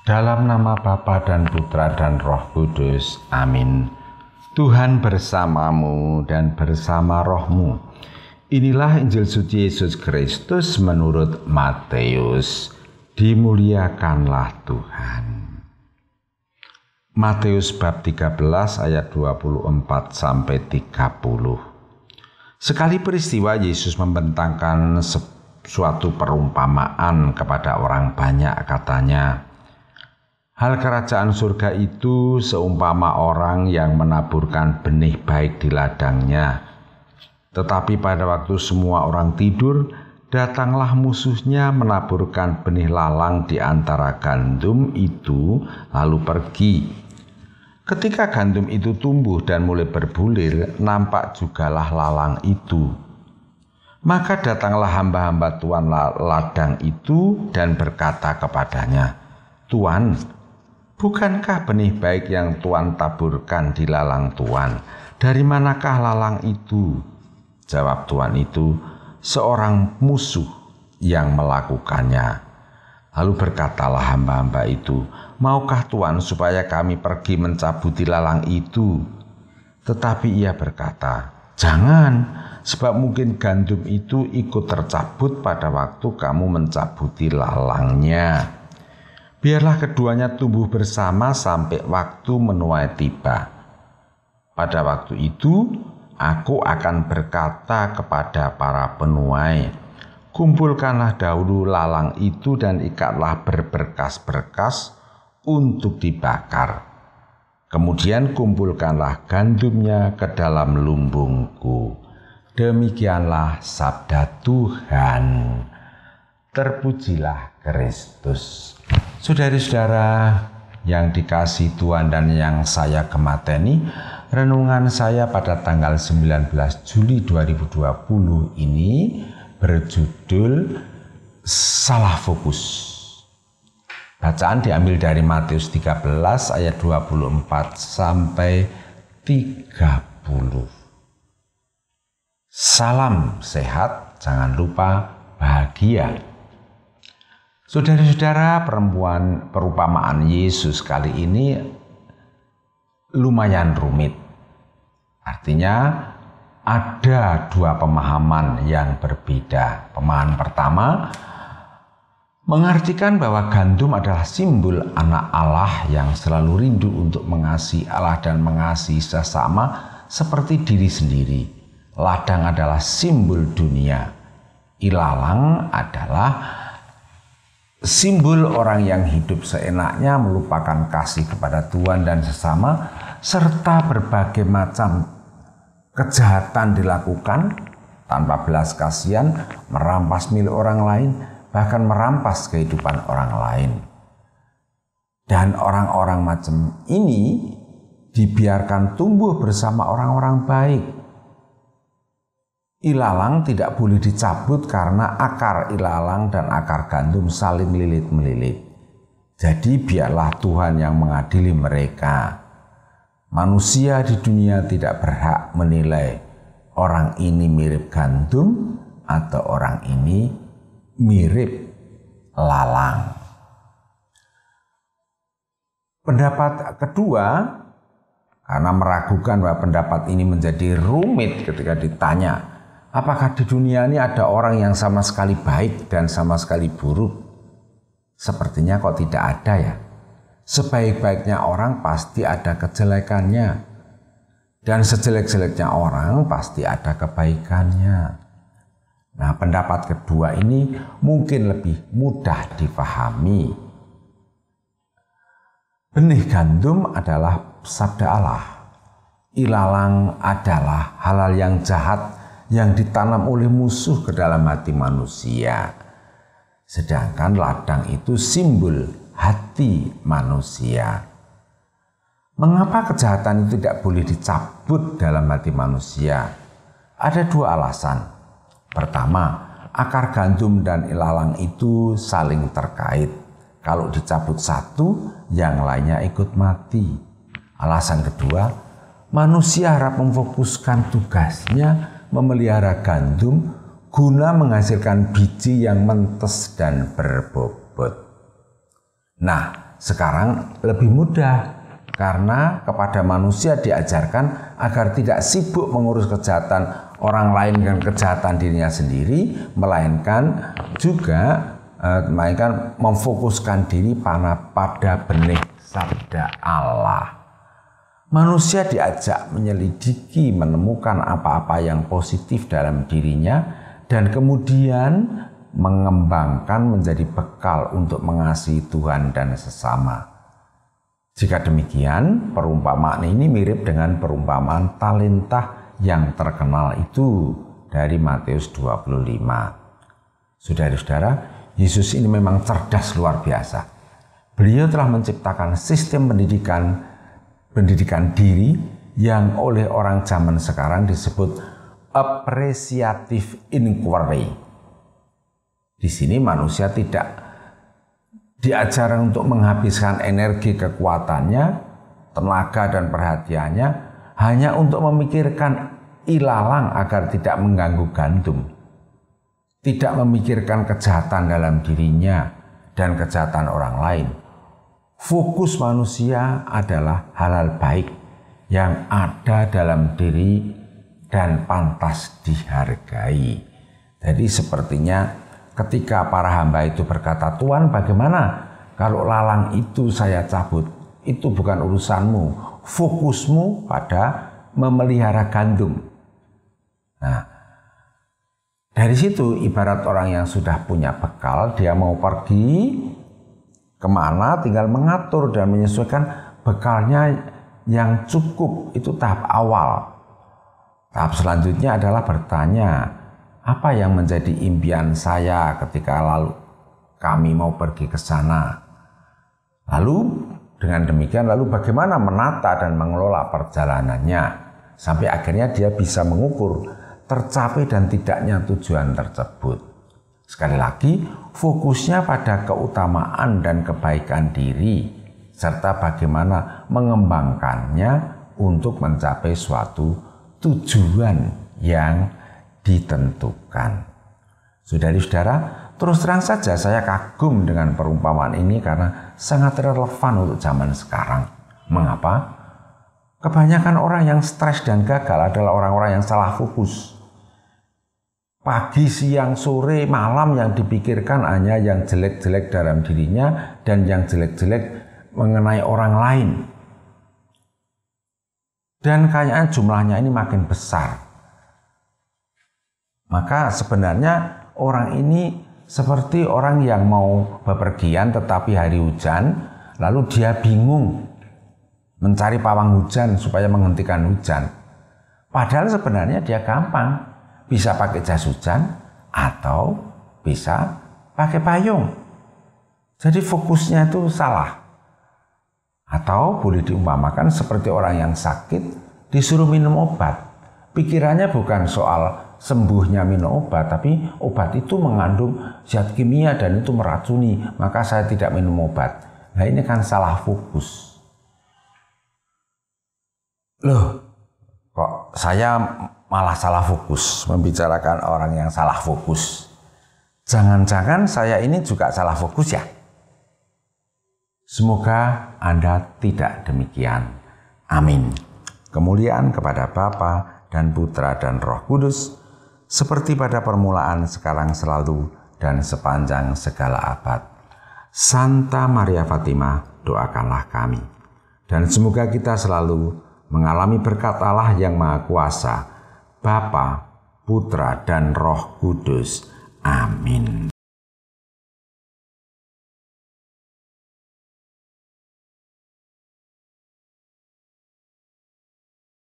Dalam nama Bapa dan Putra dan Roh Kudus. Amin. Tuhan bersamamu dan bersama rohmu. Inilah Injil suci Yesus Kristus menurut Matius. Dimuliakanlah Tuhan. Matius bab 13 ayat 24 sampai 30. Sekali peristiwa Yesus membentangkan suatu perumpamaan kepada orang banyak, katanya, hal kerajaan surga itu seumpama orang yang menaburkan benih baik di ladangnya. Tetapi pada waktu semua orang tidur, datanglah musuhnya menaburkan benih lalang di antara gandum itu, lalu pergi. Ketika gandum itu tumbuh dan mulai berbulir, nampak jugalah lalang itu. Maka datanglah hamba-hamba tuan ladang itu dan berkata kepadanya, Tuan, bukankah benih baik yang Tuan taburkan di lalang Tuan? Dari manakah lalang itu? Jawab Tuan itu, seorang musuh yang melakukannya. Lalu berkatalah hamba-hamba itu, maukah Tuan supaya kami pergi mencabuti lalang itu? Tetapi ia berkata, jangan, sebab mungkin gandum itu ikut tercabut pada waktu kamu mencabuti lalangnya. Biarlah keduanya tumbuh bersama sampai waktu menuai tiba. Pada waktu itu, aku akan berkata kepada para penuai, kumpulkanlah dahulu lalang itu dan ikatlah berberkas-berkas untuk dibakar. Kemudian kumpulkanlah gandumnya ke dalam lumbungku. Demikianlah sabda Tuhan. Terpujilah Kristus. Saudara-saudara yang dikasihi Tuhan dan yang saya gemateni, renungan saya pada tanggal 19 Juli 2020 ini berjudul Salah Fokus. Bacaan diambil dari Matius 13 ayat 24 sampai 30. Salam sehat, jangan lupa bahagia. Saudara-saudara, perumpamaan Yesus kali ini lumayan rumit. Artinya ada dua pemahaman yang berbeda. Pemahaman pertama mengartikan bahwa gandum adalah simbol anak Allah yang selalu rindu untuk mengasihi Allah dan mengasihi sesama seperti diri sendiri. Ladang adalah simbol dunia. Ilalang adalah simbol orang yang hidup seenaknya, melupakan kasih kepada Tuhan dan sesama, serta berbagai macam kejahatan dilakukan tanpa belas kasihan, merampas milik orang lain, bahkan merampas kehidupan orang lain. Dan orang-orang macam ini dibiarkan tumbuh bersama orang-orang baik. Ilalang tidak boleh dicabut karena akar ilalang dan akar gandum saling melilit-melilit. Jadi biarlah Tuhan yang mengadili mereka. Manusia di dunia tidak berhak menilai orang ini mirip gandum atau orang ini mirip lalang. Pendapat kedua, karena meragukan bahwa pendapat ini menjadi rumit ketika ditanya, apakah di dunia ini ada orang yang sama sekali baik dan sama sekali buruk? Sepertinya kok tidak ada ya. Sebaik-baiknya orang pasti ada kejelekannya. Dan sejelek-jeleknya orang pasti ada kebaikannya. Nah, pendapat kedua ini mungkin lebih mudah dipahami. Benih gandum adalah sabda Allah. Ilalang adalah hal-hal yang jahat yang ditanam oleh musuh ke dalam hati manusia. Sedangkan ladang itu simbol hati manusia. Mengapa kejahatan itu tidak boleh dicabut dalam hati manusia? Ada dua alasan. Pertama, akar gandum dan ilalang itu saling terkait. Kalau dicabut satu, yang lainnya ikut mati. Alasan kedua, manusia harap memfokuskan tugasnya memelihara gandum guna menghasilkan biji yang mentes dan berbobot. Nah, sekarang lebih mudah, karena kepada manusia diajarkan agar tidak sibuk mengurus kejahatan orang lain dan kejahatan dirinya sendiri, melainkan juga memfokuskan diri pada benih sabda Allah. Manusia diajak menyelidiki, menemukan apa-apa yang positif dalam dirinya, dan kemudian mengembangkan menjadi bekal untuk mengasihi Tuhan dan sesama. Jika demikian, perumpamaan ini mirip dengan perumpamaan talenta yang terkenal itu dari Matius 25. Saudara-saudara, Yesus ini memang cerdas luar biasa. Beliau telah menciptakan sistem pendidikan diri yang oleh orang zaman sekarang disebut appreciative inquiry. Di sini manusia tidak diajarkan untuk menghabiskan energi kekuatannya, tenaga dan perhatiannya hanya untuk memikirkan ilalang agar tidak mengganggu gandum. Tidak memikirkan kejahatan dalam dirinya dan kejahatan orang lain. Fokus manusia adalah hal-hal baik yang ada dalam diri dan pantas dihargai. Jadi sepertinya ketika para hamba itu berkata, "Tuhan, bagaimana kalau lalang itu saya cabut?" Itu bukan urusanmu. Fokusmu pada memelihara gandum. Nah, dari situ ibarat orang yang sudah punya bekal, dia mau pergi kemana tinggal mengatur dan menyesuaikan bekalnya yang cukup. Itu tahap awal. Tahap selanjutnya adalah bertanya, apa yang menjadi impian saya ketika lalu kami mau pergi ke sana? Lalu dengan demikian, lalu bagaimana menata dan mengelola perjalanannya sampai akhirnya dia bisa mengukur tercapai dan tidaknya tujuan tersebut. Sekali lagi, fokusnya pada keutamaan dan kebaikan diri serta bagaimana mengembangkannya untuk mencapai suatu tujuan yang ditentukan. Saudara-saudara, terus terang saja saya kagum dengan perumpamaan ini karena sangat relevan untuk zaman sekarang. Mengapa? Kebanyakan orang yang stres dan gagal adalah orang-orang yang salah fokus. Pagi, siang, sore, malam yang dipikirkan hanya yang jelek-jelek dalam dirinya dan yang jelek-jelek mengenai orang lain. Dan kayaknya jumlahnya ini makin besar. Maka sebenarnya orang ini seperti orang yang mau bepergian tetapi hari hujan, lalu dia bingung mencari pawang hujan supaya menghentikan hujan. Padahal sebenarnya dia gampang, bisa pakai jas hujan atau bisa pakai payung. Jadi fokusnya itu salah. Atau boleh diumpamakan seperti orang yang sakit disuruh minum obat. Pikirannya bukan soal sembuhnya minum obat, tapi obat itu mengandung zat kimia dan itu meracuni, maka saya tidak minum obat. Nah, ini kan salah fokus. Loh, kok saya malah salah fokus membicarakan orang yang salah fokus? Jangan-jangan saya ini juga salah fokus ya? Semoga Anda tidak demikian. Amin. Kemuliaan kepada Bapa dan Putra dan Roh Kudus, seperti pada permulaan, sekarang, selalu, dan sepanjang segala abad. Santa Maria Fatima, doakanlah kami. Dan semoga kita selalu mengalami berkat Allah yang Maha Kuasa, Bapa, Putra, dan Roh Kudus. Amin.